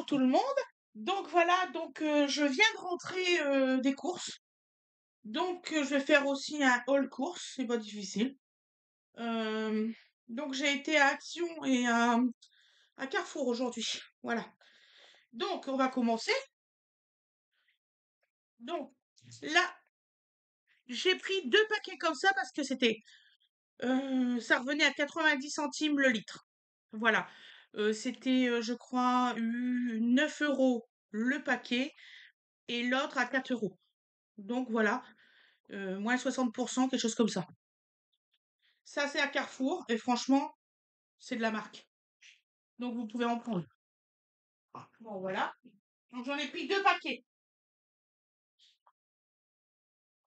bonjour tout le monde. Donc voilà, je viens de rentrer des courses. Je vais faire aussi un haul course, c'est pas difficile. Euh, j'ai été à Action et à Carrefour aujourd'hui. Voilà. Donc on va commencer. Donc là, j'ai pris 2 paquets comme ça parce que ça revenait à 90 centimes le litre. Voilà. C'était, je crois, 9 euros le paquet et l'autre à 4 euros. Donc voilà. Moins 60%, quelque chose comme ça. Ça, c'est à Carrefour, et franchement, c'est de la marque. Donc, vous pouvez en prendre. Bon, voilà. Donc, j'en ai pris 2 paquets.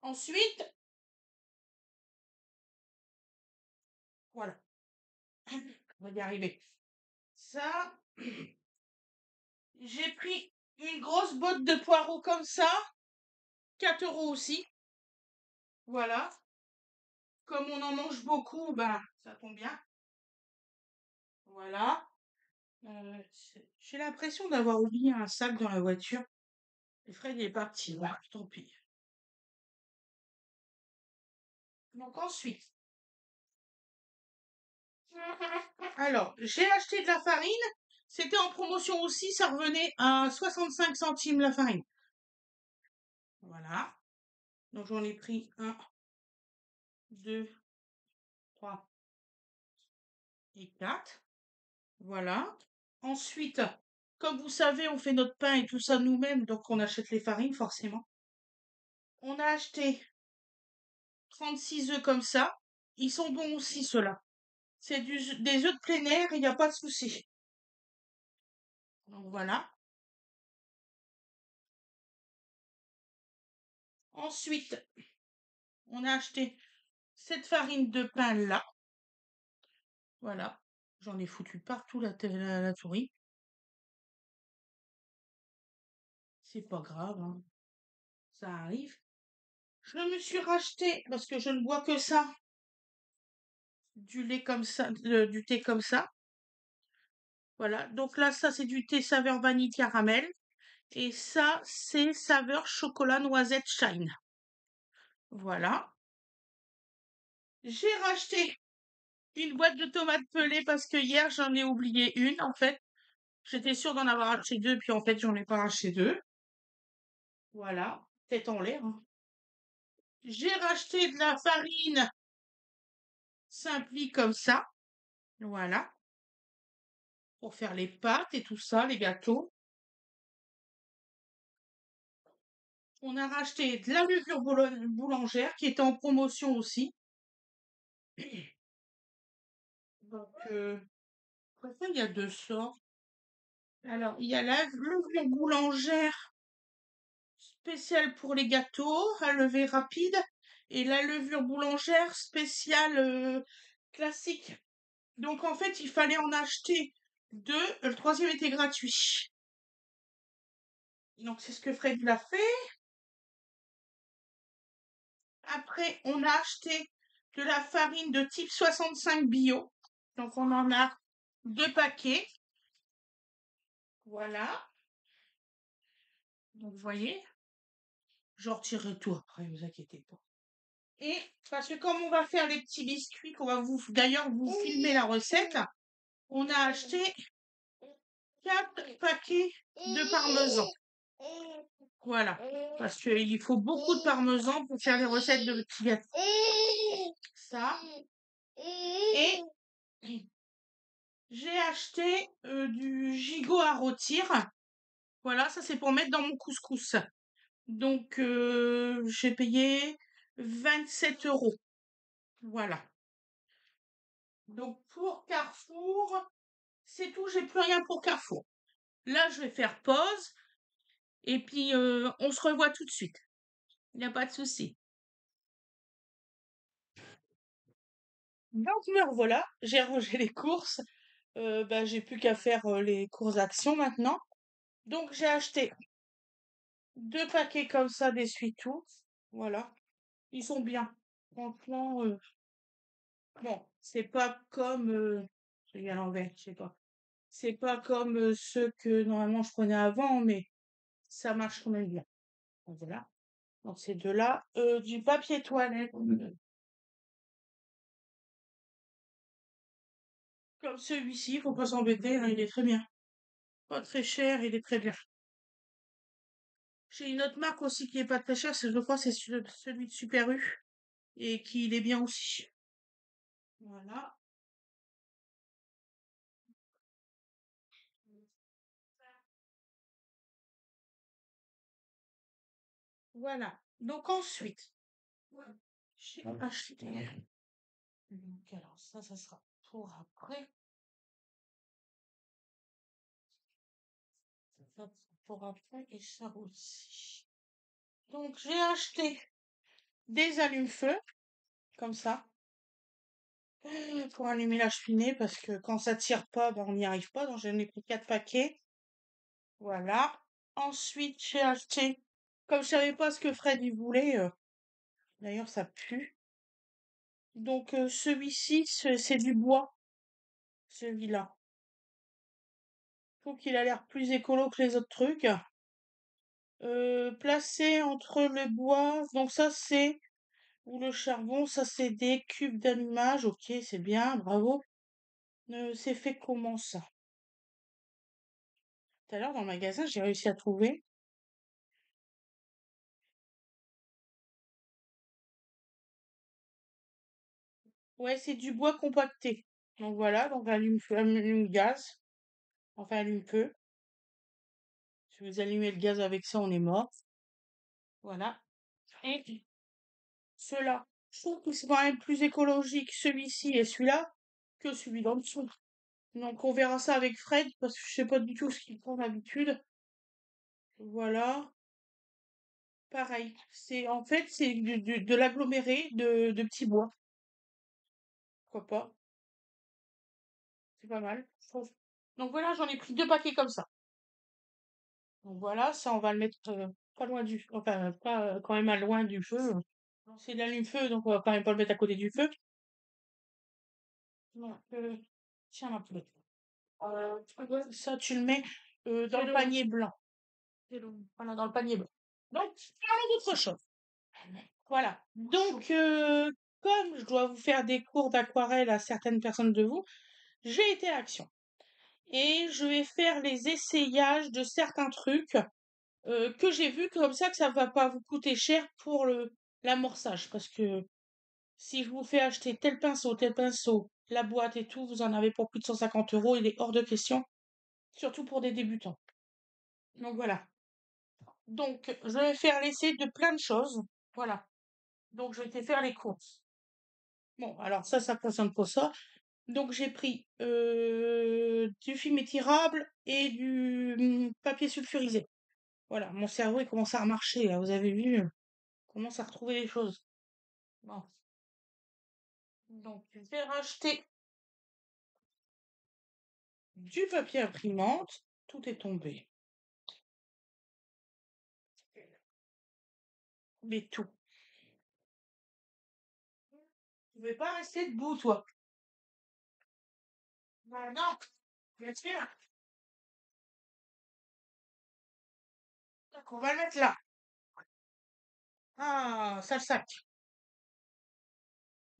Ensuite, voilà. On va y arriver. Ça, j'ai pris une grosse botte de poireaux comme ça. 4 euros aussi. Voilà. Comme on en mange beaucoup, ben, ça tombe bien. Voilà. J'ai l'impression d'avoir oublié un sac dans la voiture. Et Fred est parti. Voilà, tant pis. Donc ensuite, alors, j'ai acheté de la farine. C'était en promotion aussi, ça revenait à 65 centimes la farine. Voilà. Donc j'en ai pris 1, 2, 3 et 4. Voilà. Ensuite, comme vous savez, on fait notre pain et tout ça nous-mêmes, donc on achète les farines forcément. On a acheté 36 œufs comme ça. Ils sont bons aussi, ceux-là. C'est des œufs de plein air, il n'y a pas de souci. Donc voilà. Ensuite, on a acheté cette farine de pain là. Voilà. J'en ai foutu partout la souris. C'est pas grave, hein. Ça arrive. Je me suis racheté, parce que je ne bois que ça, du lait comme ça, du thé comme ça. Voilà. Donc là, ça, c'est du thé saveur vanille caramel. Et ça, c'est saveur chocolat noisette shine. Voilà. J'ai racheté une boîte de tomates pelées parce que hier, j'en ai oublié une, en fait. J'étais sûre d'en avoir acheté 2, puis en fait, j'en ai pas acheté 2. Voilà. Tête en l'air, hein. J'ai racheté de la farine Simpli comme ça. Voilà. Pour faire les pâtes et tout ça, les gâteaux. On a racheté de la levure boulangère qui était en promotion aussi. Donc, après, il y a 2 sortes. Alors, il y a la levure boulangère spéciale pour les gâteaux à lever rapide et la levure boulangère spéciale classique. Donc, en fait, il fallait en acheter 2. Le troisième était gratuit. Donc, c'est ce que Fred l'a fait. Après, on a acheté de la farine de type 65 bio. Donc, on en a 2 paquets. Voilà. Donc, vous voyez, j'en retirerai tout après, vous inquiétez pas. Et parce que comme on va faire les petits biscuits, qu'on va d'ailleurs vous filmer la recette, on a acheté 4 paquets de parmesan. Voilà. Parce qu'il faut beaucoup de parmesan pour faire les recettes de petits gâteaux. Ça. Et j'ai acheté du gigot à rôtir. Voilà, ça c'est pour mettre dans mon couscous. Donc j'ai payé 27 euros. Voilà. Donc pour Carrefour, c'est tout, j'ai plus rien pour Carrefour. Là, je vais faire pause et puis on se revoit tout de suite. Il n'y a pas de souci. Donc me revoilà, j'ai rangé les courses. J'ai plus qu'à faire les courses Action maintenant. Donc j'ai acheté 2 paquets comme ça d'essuie-tout. Voilà. Ils sont bien. Franchement, bon, c'est pas comme... je vais à l'envers, je sais pas. C'est pas comme ceux que normalement je prenais avant, mais ça marche quand même bien. Donc voilà. Donc ces deux-là. Du papier toilette. Comme celui-ci, faut pas s'embêter, hein, il est très bien. Pas très cher, il est très bien. J'ai une autre marque aussi qui est pas très chère, je crois c'est celui de Super U et qui il est bien aussi. Voilà. Voilà. Donc ensuite, j'ai acheté. Donc alors ça sera pour après. Ça sera pour après et ça aussi. Donc j'ai acheté des allumes-feu, comme ça, pour allumer la cheminée, parce que quand ça tire pas, ben, on n'y arrive pas. Donc j'en ai pris 4 paquets. Voilà. Ensuite, j'ai acheté, comme je savais pas ce que Fred il voulait, d'ailleurs ça pue. Donc celui-ci, c'est du bois, celui-là. Je trouve qu'il a l'air plus écolo que les autres trucs. Placé entre le bois, donc ça c'est, ou le charbon, ça c'est des cubes d'allumage, ok, c'est bien, bravo. C'est fait comment ça? Tout à l'heure dans le magasin, j'ai réussi à trouver. Ouais, c'est du bois compacté. Donc voilà, donc allume gaz, enfin allume feu. Si vous allumez le gaz avec ça, on est mort. Voilà. Et ceux-là, je trouve que c'est quand même plus écologique celui-ci et celui-là que celui d'en dessous. Donc on verra ça avec Fred parce que je sais pas du tout ce qu'il prend d'habitude. Voilà. Pareil. C'est en fait c'est de l'aggloméré de petits bois. Pourquoi pas? C'est pas mal, je trouve. Donc voilà, j'en ai pris 2 paquets comme ça. Donc voilà, ça on va le mettre pas loin enfin pas quand même à loin du feu. C'est de l'allume-feu, donc on va quand même pas le mettre à côté du feu. Donc, tiens ma poulette. Ça tu le mets dans le panier blanc. Voilà, dans le panier blanc. Donc, parlons d'autre chose. Voilà. Donc, comme je dois vous faire des cours d'aquarelle à certaines personnes de vous, j'ai été à Action. Et je vais faire les essayages de certains trucs que j'ai vus comme ça que ça va pas vous coûter cher pour l'amorçage. Parce que si je vous fais acheter tel pinceau, la boîte et tout, vous en avez pour plus de 150 €, il est hors de question. Surtout pour des débutants. Donc voilà. Donc, je vais faire l'essai de plein de choses. Voilà. Donc, je vais te faire les courses. Bon, alors ça concerne pas ça. Donc, j'ai pris du film étirable et du papier sulfurisé. Voilà, mon cerveau, il commence à remarcher, là. Vous avez vu? Il commence à retrouver les choses. Bon. Donc, je vais racheter du papier imprimante. Tout est tombé. Mais tout. Tu ne veux pas rester debout, toi? Ben non, bien sûr. Donc, on va le mettre là. Ah, sale sac.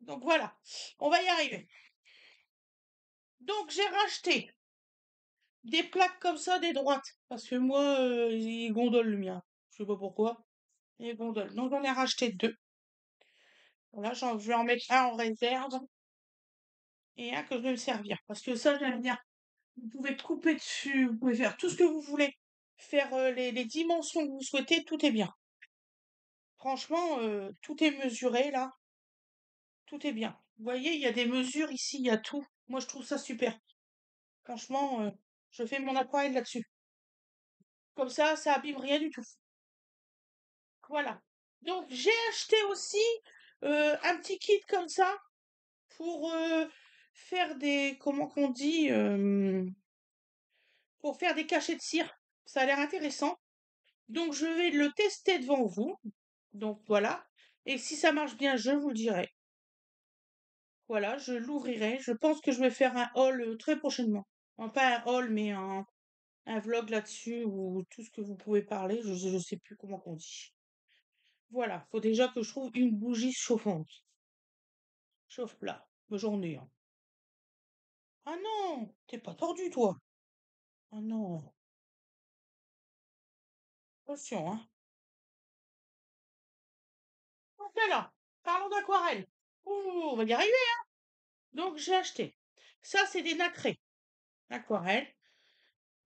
Donc voilà, on va y arriver. Donc j'ai racheté des plaques comme ça, des droites. Parce que moi, il gondole le mien. Je sais pas pourquoi. Il gondole. Donc j'en ai racheté 2. Voilà, je vais en mettre un en réserve et un que je vais me servir. Parce que ça, j'aime bien. Vous pouvez couper dessus, vous pouvez faire tout ce que vous voulez. Faire les dimensions que vous souhaitez, tout est bien. Franchement, tout est mesuré là. Tout est bien. Vous voyez, il y a des mesures ici, il y a tout. Moi, je trouve ça super. Franchement, je fais mon aquarelle là-dessus. Comme ça abîme rien du tout. Voilà. Donc j'ai acheté aussi un petit kit comme ça pour faire des, comment qu'on dit, pour faire des cachets de cire. Ça a l'air intéressant. Donc je vais le tester devant vous. Donc voilà. Et si ça marche bien, je vous le dirai. Voilà, je l'ouvrirai. Je pense que je vais faire un haul très prochainement. Enfin, pas un haul, mais un vlog là-dessus ou tout ce que vous pouvez parler. Je sais plus comment on dit. Voilà, faut déjà que je trouve une bougie chauffante. Chauffe-plat. J'en ai un. Ah non, t'es pas tordu, toi. Ah non, attention, hein. Donc là, parlons d'aquarelle. Ouh, on va y arriver. Donc j'ai acheté. Ça, c'est des nacrés. Aquarelle.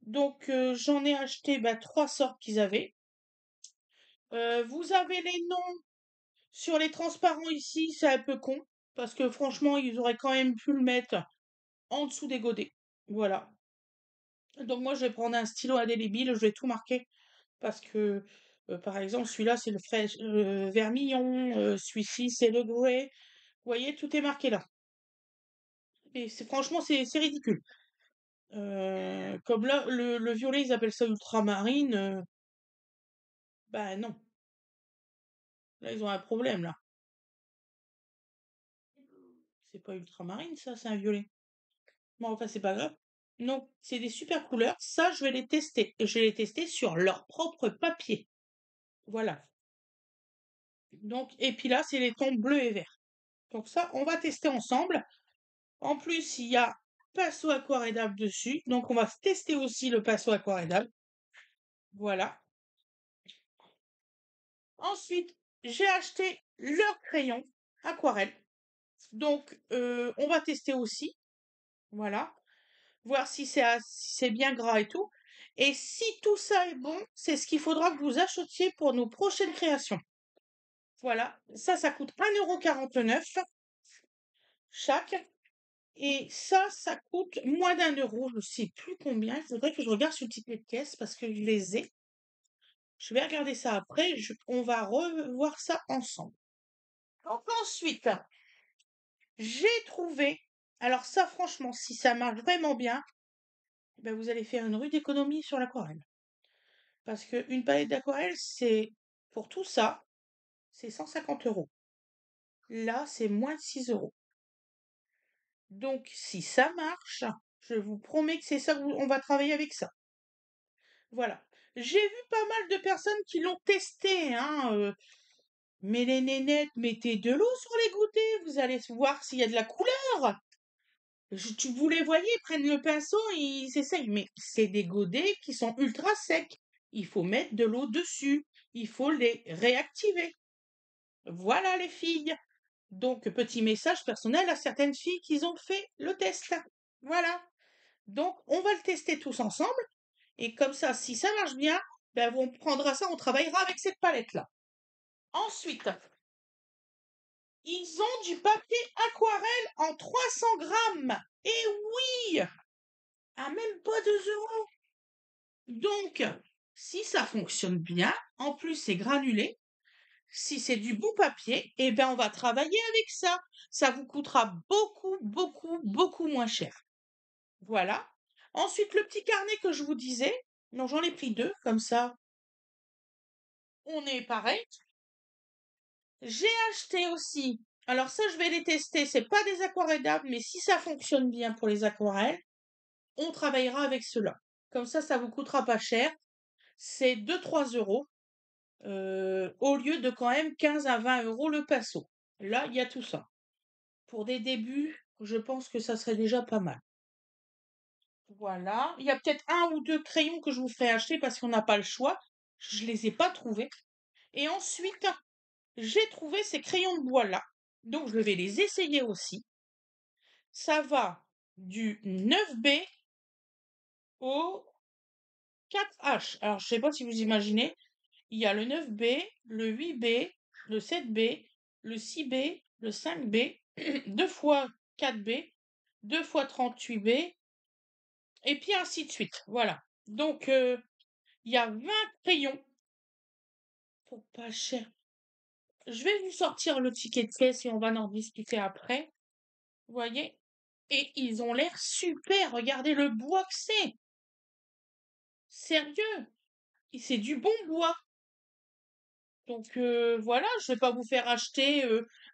Donc j'en ai acheté bah, 3 sortes qu'ils avaient. Vous avez les noms sur les transparents ici, c'est un peu con. Parce que franchement, ils auraient quand même pu le mettre en dessous des godets. Voilà. Donc moi, je vais prendre un stylo indélébile, je vais tout marquer. Parce que, par exemple, celui-là, c'est le fraîche, vermillon, celui-ci, c'est le grey. Vous voyez, tout est marqué là. Et franchement, c'est ridicule. Comme là, le violet, ils appellent ça ultramarine. Bah non, là, ils ont un problème, là. C'est pas ultramarine, ça, c'est un violet. Bon, enfin, c'est pas grave. Donc, c'est des super couleurs. Ça, je vais les tester. Et je vais les tester sur leur propre papier. Voilà. Donc, et puis là, c'est les tons bleus et verts. Donc ça, on va tester ensemble. En plus, il y a pinceau aquarellable dessus. Donc, on va tester aussi le pinceau aquarellable. Voilà. Ensuite, j'ai acheté leur crayon aquarelle. Donc, on va tester aussi. Voilà. Voir si c'est bien gras et tout. Et si tout ça est bon, c'est ce qu'il faudra que vous achetiez pour nos prochaines créations. Voilà. Ça coûte 1,49 € chaque. Et ça coûte moins d'1 €. Je ne sais plus combien. Il faudrait que je regarde sur le ticket de caisse parce que je les ai. Je vais regarder ça après. On va revoir ça ensemble. Donc ensuite, j'ai trouvé. Alors ça, franchement, si ça marche vraiment bien, ben vous allez faire une rude économie sur l'aquarelle. Parce qu'une palette d'aquarelle, c'est pour tout ça, c'est 150 €. Là, c'est moins de 6 €. Donc, si ça marche, je vous promets que c'est ça on va travailler avec ça. Voilà. J'ai vu pas mal de personnes qui l'ont testé, hein. Mais les nénettes, mettez de l'eau sur les goûters, vous allez voir s'il y a de la couleur. Vous les voyez, ils prennent le pinceau, ils essayent. Mais c'est des godets qui sont ultra secs. Il faut mettre de l'eau dessus. Il faut les réactiver. Voilà les filles. Donc, petit message personnel à certaines filles qui ont fait le test. Voilà. Donc, on va le tester tous ensemble. Et comme ça, si ça marche bien, ben, on prendra ça, on travaillera avec cette palette-là. Ensuite, ils ont du papier aquarelle en 300 grammes. Et oui, à même pas 2 €. Donc, si ça fonctionne bien, en plus c'est granulé, si c'est du bon papier, eh ben on va travailler avec ça. Ça vous coûtera beaucoup, beaucoup, beaucoup moins cher. Voilà. Ensuite, le petit carnet que je vous disais, non, j'en ai pris 2, comme ça, on est pareil. J'ai acheté aussi, alors ça, je vais les tester, c'est pas des aquarellables, mais si ça fonctionne bien pour les aquarelles, on travaillera avec cela. Comme ça vous coûtera pas cher. C'est 2-3 € au lieu de quand même 15 à 20 € le pinceau. Là, il y a tout ça. Pour des débuts, je pense que ça serait déjà pas mal. Voilà. Il y a peut-être 1 ou 2 crayons que je vous ferai acheter parce qu'on n'a pas le choix. Je les ai pas trouvés. Et ensuite, j'ai trouvé ces crayons de bois là. Donc, je vais les essayer aussi. Ça va du 9B au 4H. Alors, je sais pas si vous imaginez. Il y a le 9B, le 8B, le 7B, le 6B, le 5B, 2 fois 4B, 2 fois 38B, et puis ainsi de suite. Voilà. Donc, il y a 20 crayons pour pas cher. Je vais vous sortir le ticket de caisse et on va en discuter après. Vous voyez? Et ils ont l'air super. Regardez le bois que c'est. Sérieux. Et c'est du bon bois. Donc voilà, je vais pas vous faire acheter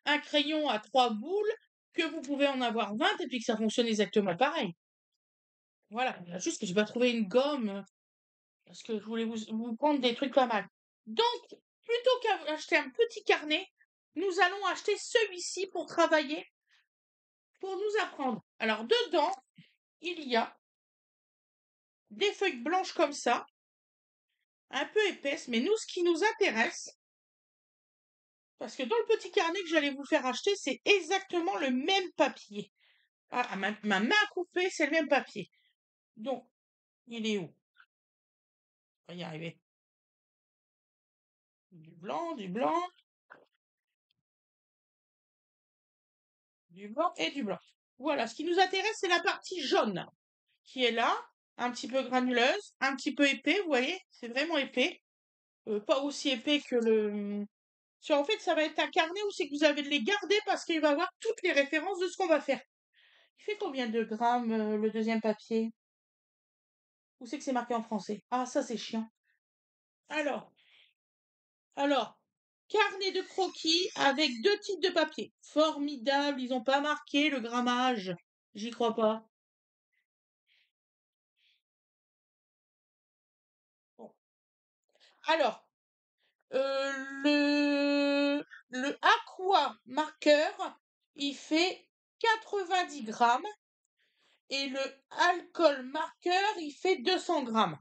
un crayon à 3 boules, que vous pouvez en avoir 20 et puis que ça fonctionne exactement pareil. Voilà, il y a juste que j'ai pas trouvé une gomme, parce que je voulais vous prendre des trucs pas mal. Donc, plutôt qu'acheter un petit carnet, nous allons acheter celui-ci pour travailler, pour nous apprendre. Alors, dedans, il y a des feuilles blanches comme ça, un peu épaisses, mais nous, ce qui nous intéresse, parce que dans le petit carnet que j'allais vous faire acheter, c'est exactement le même papier. Ah, ma main coupée, c'est le même papier. Donc, il est où? On va y arriver. Du blanc, du blanc, du blanc et du blanc. Voilà, ce qui nous intéresse, c'est la partie jaune qui est là, un petit peu granuleuse, un petit peu épais, vous voyez, c'est vraiment épais. Pas aussi épais que le... En fait, ça va être un carnet où c'est que vous avez de les garder parce qu'il va avoir toutes les références de ce qu'on va faire. Il fait combien de grammes le deuxième papier? Où c'est que c'est marqué en français? Ah, ça c'est chiant. Alors, alors, carnet de croquis avec deux types de papier. Formidable, ils n'ont pas marqué le grammage. J'y crois pas. Bon. Alors, euh, le aqua marqueur, il fait 90 grammes et le alcool marqueur, il fait 200 grammes.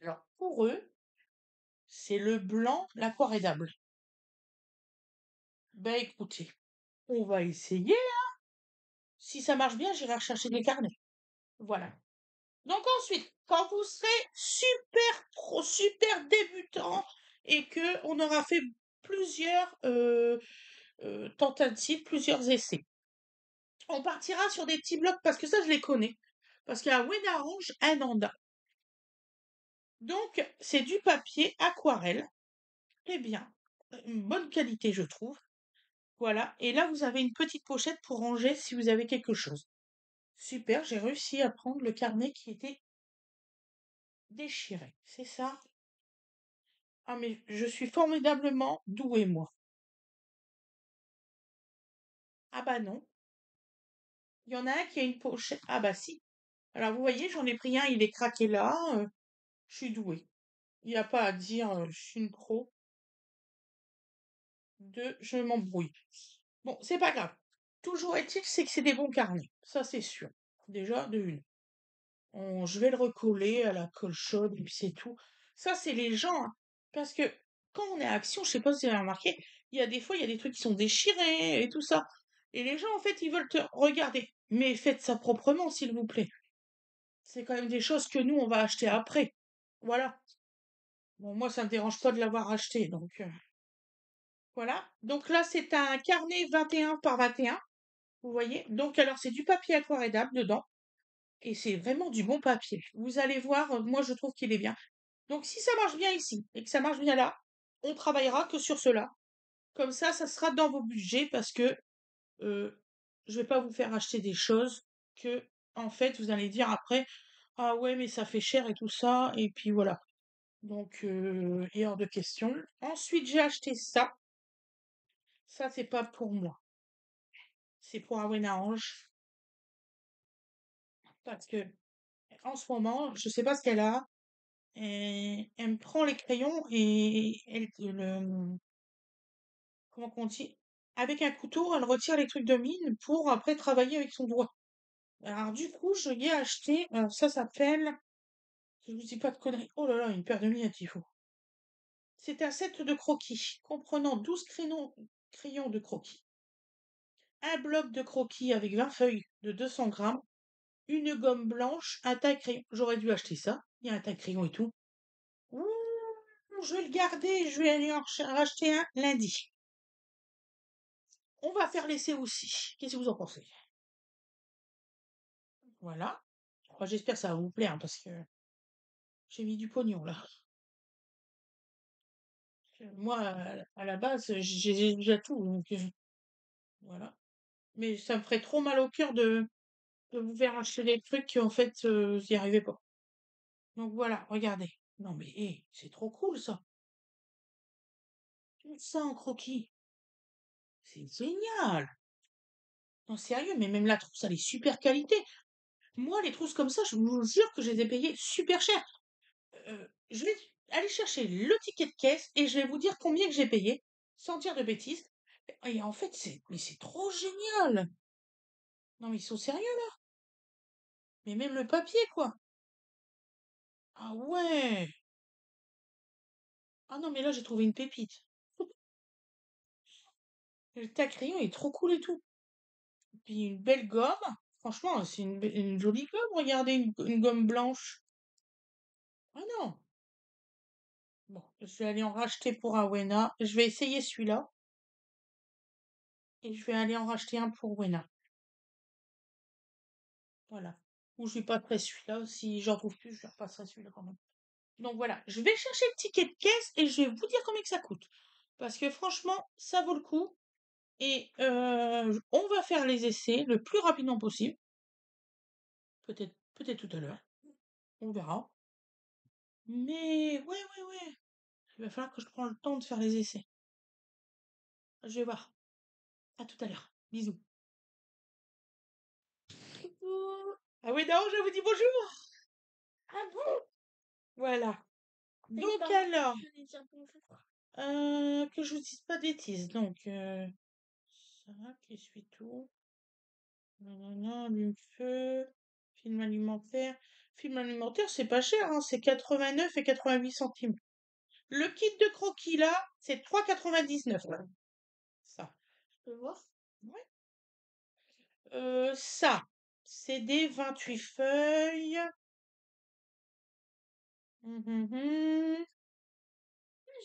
Alors, pour eux, c'est le blanc, l'aquarédable. Ben écoutez, on va essayer. Si ça marche bien, j'irai rechercher des carnets. Voilà. Donc ensuite, quand vous serez super débutant et que on aura fait plusieurs tentatives, plusieurs essais, on partira sur des petits blocs parce que ça je les connais. Parce qu'il y a Wennarange, Ananda. Donc c'est du papier aquarelle, très bien, une bonne qualité je trouve. Voilà. Et là vous avez une petite pochette pour ranger si vous avez quelque chose. Super, j'ai réussi à prendre le carnet qui était déchiré. C'est ça? Ah mais je suis formidablement douée, moi. Ah bah non. Il y en a un qui a une pochette. Ah bah si. Alors vous voyez, j'en ai pris un, il est craqué là. Je suis douée. Il n'y a pas à dire, je suis une pro. Je m'embrouille. Bon, c'est pas grave. Toujours est-il, c'est que c'est des bons carnets. Ça, c'est sûr. Déjà, de une. Je vais le recoller à la colle chaude et puis c'est tout. Ça, c'est les gens, hein. Parce que quand on est à Action, je sais pas si vous avez remarqué, il y a des fois, il y a des trucs qui sont déchirés et tout ça. Et les gens, en fait, ils veulent te regarder. Mais faites ça proprement, s'il vous plaît. C'est quand même des choses que nous, on va acheter après. Voilà. Bon, moi, ça me dérange pas de l'avoir acheté, donc voilà. Donc là, c'est un carnet 21 par 21. Vous voyez? Donc, alors, c'est du papier aquarédable dedans. Et c'est vraiment du bon papier. Vous allez voir, moi, je trouve qu'il est bien. Donc, si ça marche bien ici et que ça marche bien là, on travaillera que sur cela. Comme ça sera dans vos budgets parce que je vais pas vous faire acheter des choses que, en fait, vous allez dire après, ah ouais, mais ça fait cher et tout ça, et puis voilà. Donc, il est hors de question. Ensuite, j'ai acheté ça. Ça, c'est pas pour moi. C'est pour Awena Ange. Parce que, en ce moment, je sais pas ce qu'elle a. Et elle me prend les crayons et comment on dit? Avec un couteau, elle retire les trucs de mine pour après travailler avec son doigt. Alors, du coup, je lui ai acheté, ça s'appelle, je vous dis pas de conneries. Oh là là, une paire de lunettes, il faut. C'est un set de croquis comprenant 12 crayons de croquis, un bloc de croquis avec 20 feuilles de 200 grammes, une gomme blanche, un taille-crayon. J'aurais dû acheter ça. Il y a un taille-crayon et tout. Ouh, je vais le garder, je vais aller en racheter un lundi. On va faire l'essai aussi. Qu'est-ce que vous en pensez? Voilà. Enfin, j'espère que ça va vous plaire hein, parce que j'ai mis du pognon là. Moi, à la base, j'ai déjà tout, donc voilà. Mais ça me ferait trop mal au cœur de vous faire acheter des trucs qui en fait, vous y arrivez pas. Donc voilà, regardez. Non mais hé, c'est trop cool ça. Tout ça en croquis. C'est génial! Non, sérieux, mais même la trousse, elle est super qualité. Moi, les trousses comme ça, je vous jure que je les ai payées super cher. Je vais aller chercher le ticket de caisse et je vais vous dire combien que j'ai payé, sans dire de bêtises. Et en fait, mais c'est trop génial! Non, mais ils sont sérieux là? Mais même le papier, quoi! Ah ouais! Ah non, mais là, j'ai trouvé une pépite. Le tac crayon est trop cool et tout. Puis une belle gomme. Franchement, c'est une jolie gomme. Regardez, une gomme blanche. Ah non! Bon, je vais aller en racheter pour Awena. Je vais essayer celui-là. Et je vais aller en racheter un pour Wena. Voilà. Ou je lui passerai celui-là. Si j'en trouve plus, je lui repasserai celui-là quand même. Donc voilà, je vais chercher le ticket de caisse et je vais vous dire combien que ça coûte. Parce que franchement, ça vaut le coup. Et on va faire les essais le plus rapidement possible. Peut-être tout à l'heure. On verra. Mais ouais. Il va falloir que je prenne le temps de faire les essais. Je vais voir. À tout à l'heure. Bisous. Coucou. Ah oui, non, je vous dis bonjour. Ah bon? Voilà. Donc alors, que je vous dise pas de bêtises. Donc, ça, qui essuie tout. Nanana, allume-feu. Film alimentaire. Film alimentaire, c'est pas cher, hein, c'est 89 et 88 centimes. Le kit de croquis là, c'est 3,99. Ça. Je peux voir? Ouais. Ça, c'est des 28 feuilles. Mhm.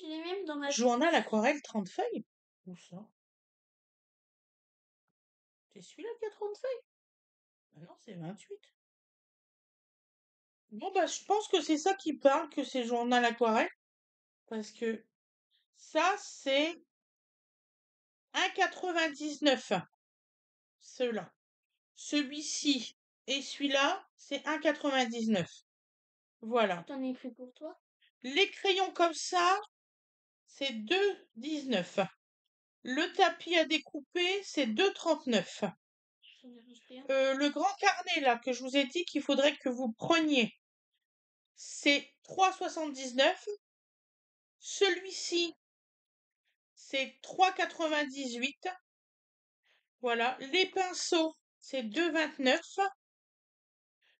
Je l'ai même dans ma... Journal aquarelle 30 feuilles. Où ça? C'est celui-là qui a 30 feuilles? Ah non, c'est 28. Bon, bah, je pense que c'est ça qui parle, que c'est journal aquarelle. Parce que ça, c'est 1,99. Ceux-là. Celui-ci et celui-là, c'est 1,99. Voilà. T'en es pris pour toi? Les crayons comme ça, c'est 2,19. Le tapis à découper, c'est 2,39. Le grand carnet là que je vous ai dit qu'il faudrait que vous preniez, c'est 3,79. Celui-ci, c'est 3,98. Voilà. Les pinceaux, c'est 2,29.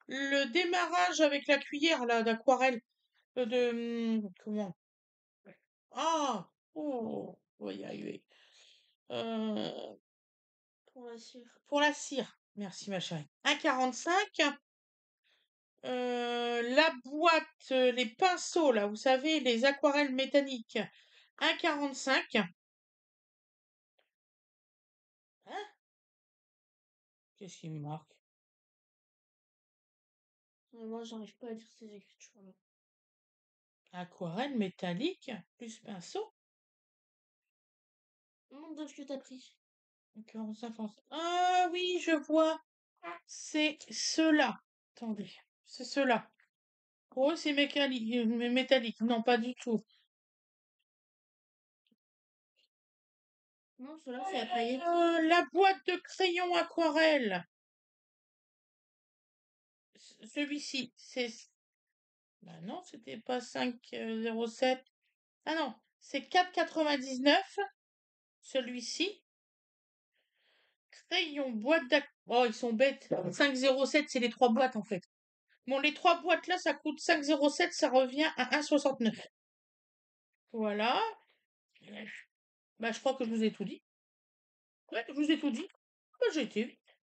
Le démarrage avec la cuillère là d'aquarelle comment? Ah! Oh! On va y arriver. Pour la cire. Pour la cire. Merci ma chérie. 1,45. La boîte, les pinceaux là, vous savez, les aquarelles métalliques. 1,45. Hein? Qu'est-ce qu'il me marque? Moi, j'arrive pas à lire ces écritures-là. Aquarelle métallique plus pinceau. Montre de ce que t'as pris. 1,45. Ah oui, je vois. C'est ceux-là. Attendez, c'est ceux-là. Oh, c'est métallique. Non, pas du tout. Non, ceux-là, c'est à paillettes. La boîte de crayon aquarelle. Celui-ci, c'est... Bah non, c'était pas 5,07. Ah non, c'est 4,99. Celui-ci. Crayon, boîte Oh, ils sont bêtes. 5,07, c'est les 3 boîtes en fait. Bon, les 3 boîtes là, ça coûte 5,07, ça revient à 1,69. Voilà. Bah, je crois que je vous ai tout dit. Ouais, je vous ai tout dit. Bah, j'ai été vite.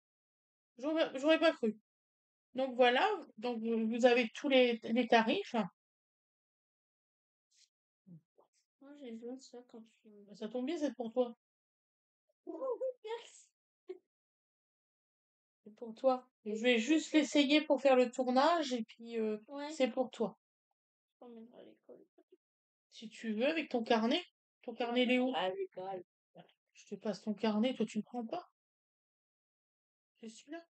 J'aurais pas cru. Donc voilà, donc vous avez tous les tarifs. Moi, j'ai besoin de ça quand tu... Bah, ça tombe bien, c'est pour toi. Merci. C'est pour toi. Je vais juste l'essayer pour faire le tournage et puis Ouais. c'est pour toi. Je t'emmènerai à l'école. Si tu veux, avec ton carnet. Ton carnet, il est où? À l'école. Je te passe ton carnet, toi tu le prends pas? C'est celui-là.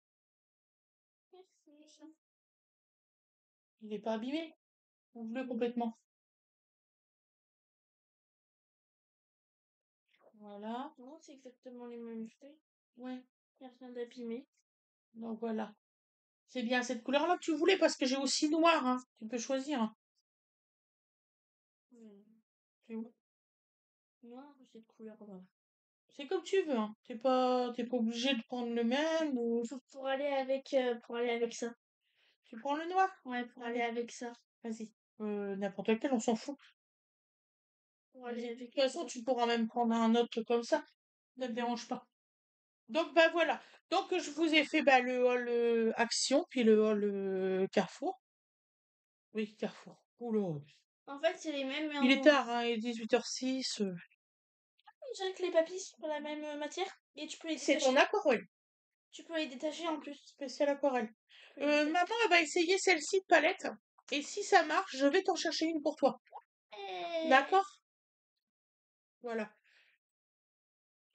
Merci. Il est pas abîmé? Ouvre-le complètement. Voilà. Non, c'est exactement les mêmes feuilles. Ouais. Il n'y a rien d'abîmé. Donc voilà. C'est bien cette couleur-là que tu voulais parce que j'ai aussi noir, hein. Tu peux choisir, hein. Tu vois. Noir ou cette couleur-là. C'est comme tu veux, hein. T'es pas obligé de prendre le même ou Pour aller avec ça. tu prends le noir. Ouais, pour aller Allez, avec ça. vas-y. N'importe lequel, on s'en fout. Pour aller Vas-y. De avec toute façon, tu pourras même prendre un autre comme ça. Ça te dérange pas. Donc, bah voilà. Donc, je vous ai fait bah, le hall Action, puis le hall Carrefour. Oui, Carrefour. Oula. En fait, c'est les mêmes, mais Il est en... tard, hein, il est 18h06. On dirait que les papilles sont la même matière. Et tu peux les C'est détacher. ton aquarelle. Tu peux les détacher en plus. Spécial aquarelle. Tu peux les détacher. Maman, elle va essayer celle-ci de palette. Et si ça marche, je vais t'en chercher une pour toi. D'accord? Voilà.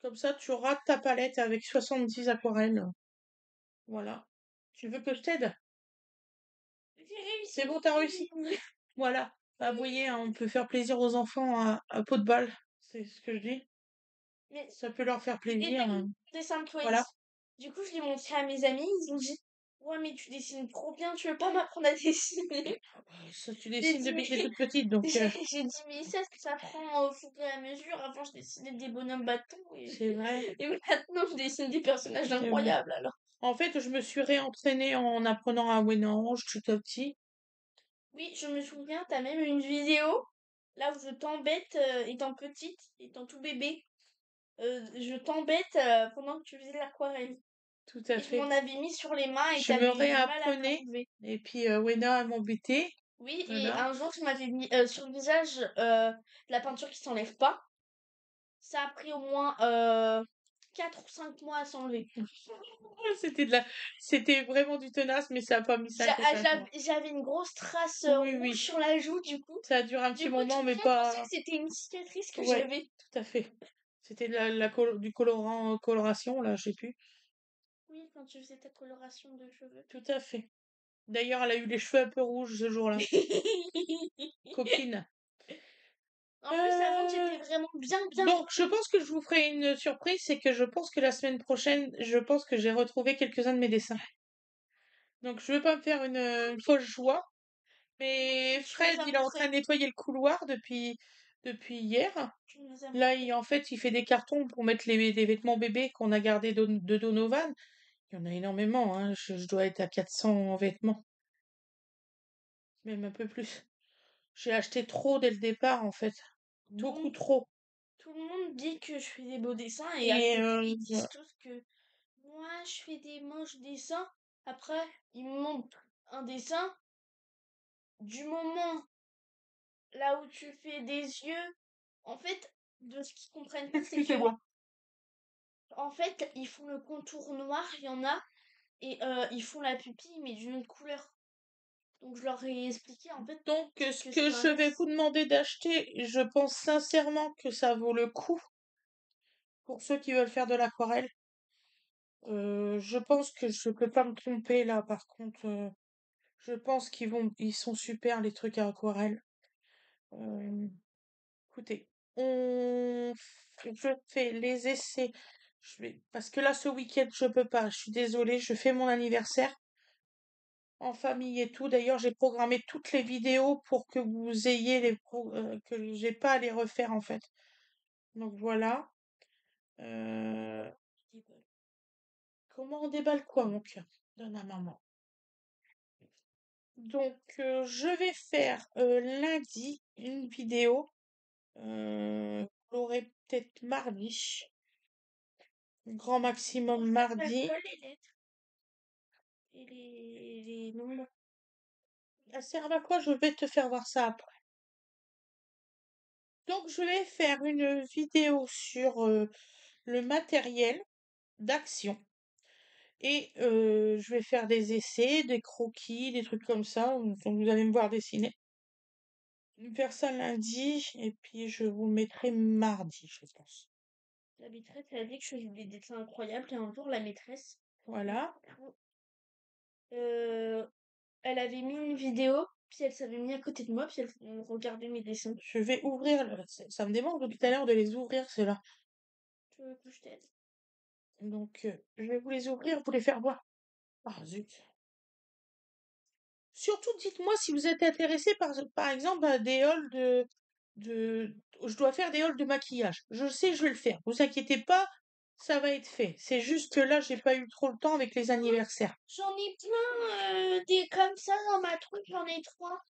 Comme ça, tu auras ta palette avec 70 aquarelles. Voilà. Tu veux que je t'aide? J'ai réussi. C'est bon, t'as réussi? Voilà. Bah, vous voyez, hein, on peut faire plaisir aux enfants à peau de balle. C'est ce que je dis. Mais Ça peut leur faire plaisir. dessin de poésie. Voilà. Du coup, je l'ai montré à mes amis. Ils ont dit, ouais, mais tu dessines trop bien. Tu veux pas m'apprendre à dessiner? Ça, tu J'ai dessines dit, depuis que t'es mais toute petite, donc j'ai dit, mais ça prend au fur et à mesure. Avant, je dessinais des bonhommes bâtons. c'est vrai. Et maintenant, je dessine des personnages C'est vrai. incroyables, alors. En fait, je me suis réentraînée en apprenant à Wayne Orange tout à petit. Oui, je me souviens, t'as même une vidéo là où je t'embête étant petite, étant tout bébé. Je t'embête pendant que tu faisais de l'aquarelle. Tout à Et je m'en fait. avais mis sur les mains et Je me t'avais eu du mal à me réapprenais. l'enlever. Et puis, Wena m'embêtait. Oui, et Voilà. un jour, je m'avais mis sur le visage de la peinture qui s'enlève pas. Ça a pris au moins 4 ou 5 mois à s'enlever. C'était vraiment du tenace, mais ça a pas mis 5 ou 5 mois. J'avais une grosse trace Oui, rouge oui. sur la joue, du coup. Ça a duré un petit Du coup, tout moment, le mais monde pensait pas. que c'était une cicatrice que Ouais, j'avais. tout à fait. C'était du colorant, coloration, là, je sais plus. Oui, quand tu faisais ta coloration de cheveux. Tout à fait. D'ailleurs, elle a eu les cheveux un peu rouges ce jour-là. Coquine. En plus, avant, j'étais vraiment bien. Donc, je pense que je vous ferai une surprise, c'est que je pense que la semaine prochaine, je pense que j'ai retrouvé quelques-uns de mes dessins. Donc, je veux pas me faire une fausse joie, mais Tu nous Fred, as il est en train montré. de nettoyer le couloir depuis hier. Tu nous as Là, montré. en fait, il fait des cartons pour mettre les vêtements bébés qu'on a gardés de Donovan. Il y en a énormément, hein. Je dois être à 400 vêtements, même un peu plus. J'ai acheté trop dès le départ, en fait. Beaucoup trop. Tout le monde dit que je fais des beaux dessins et à Et côté, ils disent tous que moi, je fais des moches dessins. Après, ils me montrent un dessin. Du moment là où tu fais des yeux, en fait, de ce qu'ils comprennent pas, c'est que, excusez-moi. en fait, ils font le contour noir, il y en a, et ils font la pupille, mais d'une autre couleur. Donc, je leur ai expliqué, en fait, Donc, ce que que c'est je vais l'inverse. vous demander d'acheter, je pense sincèrement que ça vaut le coup pour ceux qui veulent faire de l'aquarelle. Je pense que je peux pas me tromper là, par contre. Je pense ils sont super les trucs à aquarelle. Euh, Écoutez, je fais les essais. Parce que là, ce week-end, je peux pas. Je suis désolée, je fais mon anniversaire en famille et tout. D'ailleurs, j'ai programmé toutes les vidéos pour que vous ayez que j'ai pas à les refaire en fait. Donc voilà. Euh, Comment on déballe quoi, mon cœur? Donne à maman. Donc, je vais faire lundi une vidéo. Vous l'aurez peut-être mardi. Grand maximum mardi. Pas les lettres et les nombres. Ça sert à quoi? Je vais te faire voir ça après. Donc, je vais faire une vidéo sur le matériel d'action. Et je vais faire des essais, des croquis, des trucs comme ça. Donc, vous allez me voir dessiner. Je vais faire ça lundi et puis je vous le mettrai mardi, je pense. La maîtresse, elle a dit que je faisais des dessins incroyables et un jour, la maîtresse, Voilà. euh, elle avait mis une vidéo, puis elle s'avait mis à côté de moi, puis elle regardait mes dessins. Je vais ouvrir. Ça me demande depuis tout à l'heure de les ouvrir, ceux-là. Tu veux que je t'aide? Donc, je vais vous les ouvrir, vous les faire voir. Ah zut. Surtout, dites-moi si vous êtes intéressé par exemple à des hauls de... Je dois faire des hauls de maquillage. Je sais, je vais le faire. Vous inquiétez pas, ça va être fait. C'est juste que là, j'ai pas eu trop le temps avec les anniversaires. J'en ai plein, des comme ça dans ma troupe, j'en ai 3.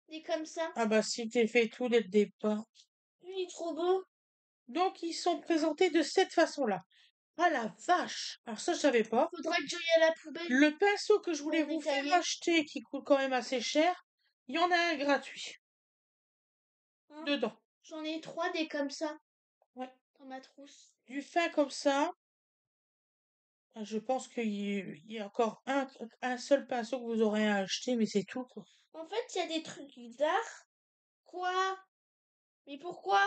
Des comme ça. Ah bah si t'es fait tout dès le départ. Lui, il est trop beau. Donc, ils sont présentés de cette façon-là. Ah la vache! Alors ça, je savais pas. Faudra que j'aille à la poubelle Le pinceau que je voulais pour vous faire détailler. acheter, qui coûte quand même assez cher, il y en a un gratuit Hein. dedans. J'en ai 3 des comme ça Ouais. dans ma trousse. Du fin comme ça. Je pense qu'il y a encore un seul pinceau que vous aurez à acheter, mais c'est tout, quoi. En fait, il y a des trucs d'art. Quoi? Mais pourquoi?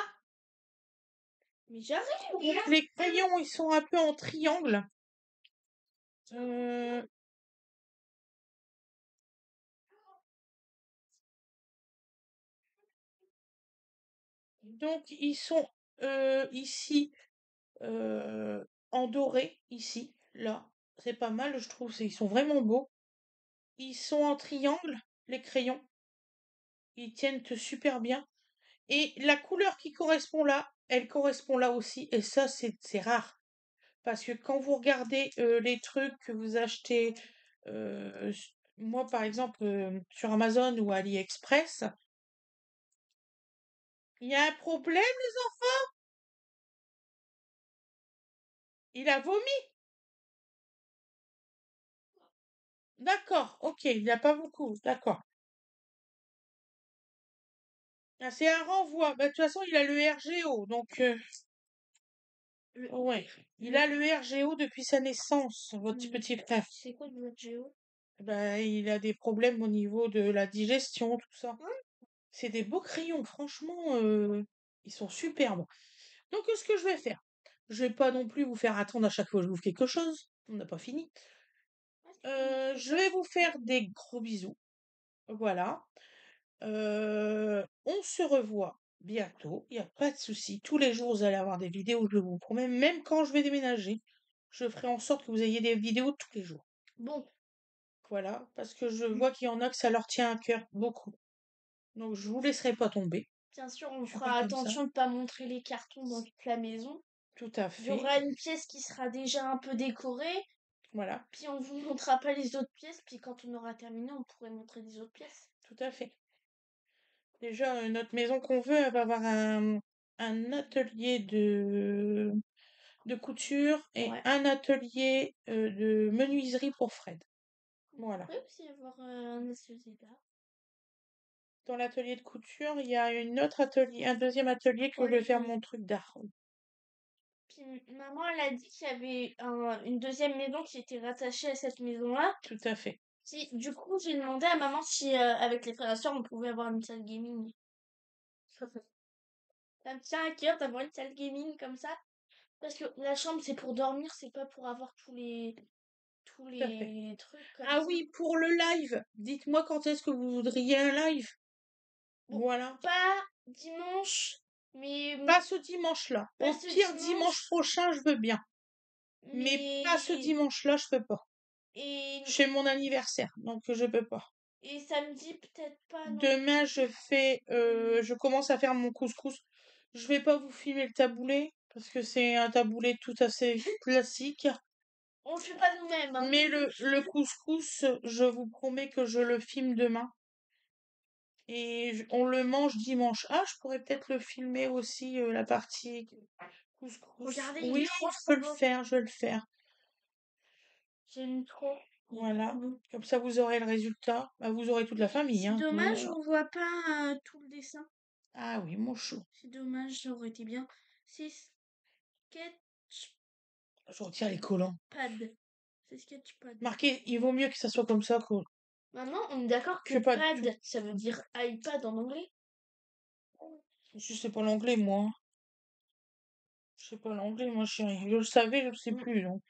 Mais j'arrive. Donc, les crayons, ils sont un peu en triangle. Euh, donc, ils sont ici en doré, ici, là. C'est pas mal, je trouve. Ils sont vraiment beaux. Ils sont en triangle, les crayons. Ils tiennent super bien. Et la couleur qui correspond là, elle correspond là aussi. Et ça, c'est rare. Parce que quand vous regardez les trucs que vous achetez, moi par exemple sur Amazon ou AliExpress, il y a un problème, il a vomi. D'accord, ok, il n'y a pas beaucoup, d'accord. Ah, c'est un renvoi. Bah, de toute façon, il a le RGO, donc ouais, il a le RGO depuis sa naissance, votre petit frère. C'est quoi le géo? Bah, il a des problèmes au niveau de la digestion, tout ça. C'est des beaux crayons, franchement, ils sont superbes. Donc, ce que je vais faire, je vais pas non plus vous faire attendre à chaque fois que je vous fais quelque chose. On n'a pas fini. Je vais vous faire des gros bisous. Voilà. On se revoit bientôt. Il n'y a pas de souci. Tous les jours, vous allez avoir des vidéos, je vous promets. Même quand je vais déménager, je ferai en sorte que vous ayez des vidéos tous les jours. Bon, Voilà. Parce que je vois qu'il y en a que ça leur tient à cœur beaucoup. Donc, je vous laisserai pas tomber. bien sûr, on Je suis pas fera comme ça. attention de pas montrer les cartons dans toute la maison. Tout à Il y fait. aura une pièce qui sera déjà un peu décorée, Voilà. puis on vous montrera pas les autres pièces, puis quand on aura terminé, on pourrait montrer les autres pièces. Tout à fait. Déjà, notre maison qu'on veut, elle va avoir un atelier de couture et Ouais. un atelier de menuiserie pour Fred. On Voilà. pourrait aussi avoir un atelier d'art. Dans l'atelier de couture, il y a un deuxième atelier que je vais faire mon truc d'art. Puis maman, elle a dit qu'il y avait une deuxième maison qui était rattachée à cette maison-là. Tout à fait. Si, du coup, j'ai demandé à maman si, avec les frères et sœurs, on pouvait avoir une salle gaming. Ça me tient à cœur d'avoir une salle gaming comme ça. Parce que la chambre, c'est pour dormir, c'est pas pour avoir tous Tout à fait. les trucs comme Ah ça. oui, pour le live, dites-moi quand est-ce que vous voudriez un live. Bon, Voilà. pas dimanche, mais Pas ce dimanche-là. pas Au ce pire, dimanche dimanche, prochain, je veux bien. Mais pas ce mais dimanche-là, je peux pas. et C'est mon anniversaire, donc je peux pas. et samedi peut-être pas non. Demain, je commence à faire mon couscous. Je vais pas vous filmer le taboulé parce que c'est un taboulé tout assez classique. On le fait pas nous-mêmes, hein. Mais le couscous, je vous promets que je le filme demain et on le mange dimanche. Ah, je pourrais peut-être le filmer aussi la partie couscous. Regardez, il est Oui, trop je peux le beau. faire, je vais le faire. J'aime trop. Il est Voilà. trop beau. Comme ça, vous aurez le résultat. Bah, vous aurez toute la famille, C'est hein. dommage, on voit pas tout le dessin. Ah oui, mon chou. C'est dommage, ça aurait été bien. C'est Sketchpad. Je retire les collants. C'est Sketchpad. Marqué, il vaut mieux que ça soit comme ça que Maman, on est d'accord je que sais pas, pad, ça veut dire iPad en anglais? je sais pas l'anglais, moi. Je sais pas l'anglais, moi, chérie. Je le savais, je le sais Mm. plus, donc,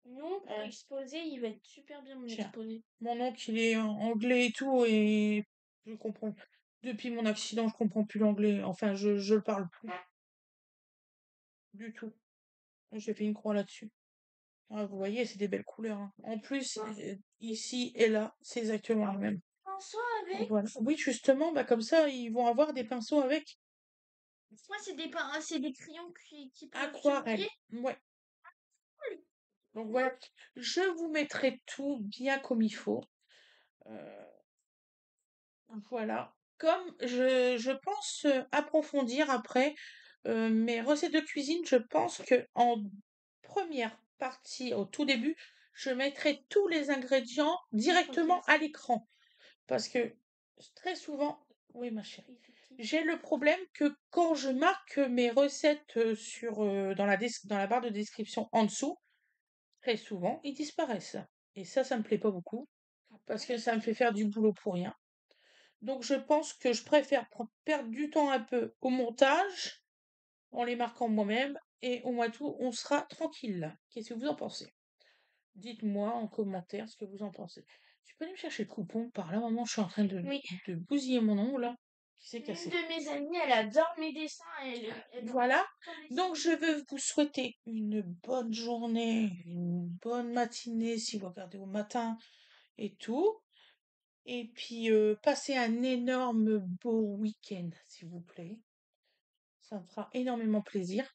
Non, pour exposer, il va être super bien mon tiens. exposé. Mon oncle, il est anglais et tout, et je comprends. Depuis mon accident, je comprends plus l'anglais. Enfin, je le parle plus. du tout. J'ai fait une croix là-dessus. Ah, vous voyez, c'est des belles couleurs, hein. En plus, ici et là, c'est exactement le même. Pinceau Donc avec. voilà. Oui, justement, bah comme ça, ils vont avoir des pinceaux avec Moi, c'est des crayons qui peuvent se aquarelle. plier. Ouais. Donc voilà. Je vous mettrai tout bien comme il faut. Euh, voilà. Comme je pense approfondir après mes recettes de cuisine, je pense que en première partie, au tout début, je mettrai tous les ingrédients directement à l'écran. Parce que très souvent, oui ma chérie, j'ai le problème que quand je marque mes recettes dans la barre de description en dessous, très souvent, ils disparaissent. Et ça me plaît pas beaucoup, parce que ça me fait faire du boulot pour rien. Donc je pense que je préfère perdre du temps un peu au montage, en les marquant moi-même, et au moins tout, on sera tranquille. Qu'est-ce que vous en pensez? Dites-moi en commentaire ce que vous en pensez. Tu peux aller me chercher le coupon par là, maman, je suis en train Oui. de bousiller mon ongle là, qui s'est Une cassé. de mes amies, elle adore mes dessins. Elle Voilà, donc je veux vous souhaiter une bonne journée, une bonne matinée si vous regardez au matin et tout. Et puis passez un énorme beau week-end, s'il vous plaît. Ça me fera énormément plaisir.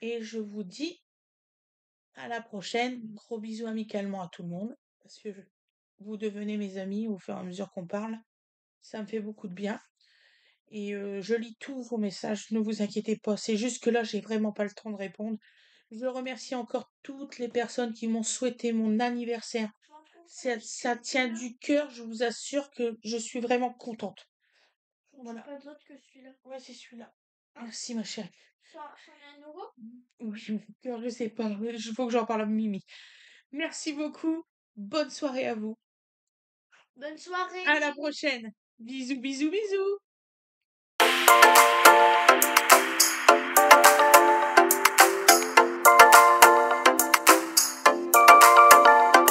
Et je vous dis à la prochaine. Gros bisous amicalement à tout le monde. Parce que vous devenez mes amis au fur et à mesure qu'on parle. Ça me fait beaucoup de bien. Et je lis tous vos messages, ne vous inquiétez pas. C'est juste que là, j'ai vraiment pas le temps de répondre. Je remercie encore toutes les personnes qui m'ont souhaité mon anniversaire. Ça tient du cœur, je vous assure que je suis vraiment contente. Voilà. Pas d'autre que celui-là. Ouais, c'est celui-là. Merci ma chérie. C'en est un nouveau? Oui, je sais pas. Il faut que j'en parle à Mimi. Merci beaucoup. Bonne soirée à vous. Bonne soirée. À la prochaine. Bisous, bisous, bisous.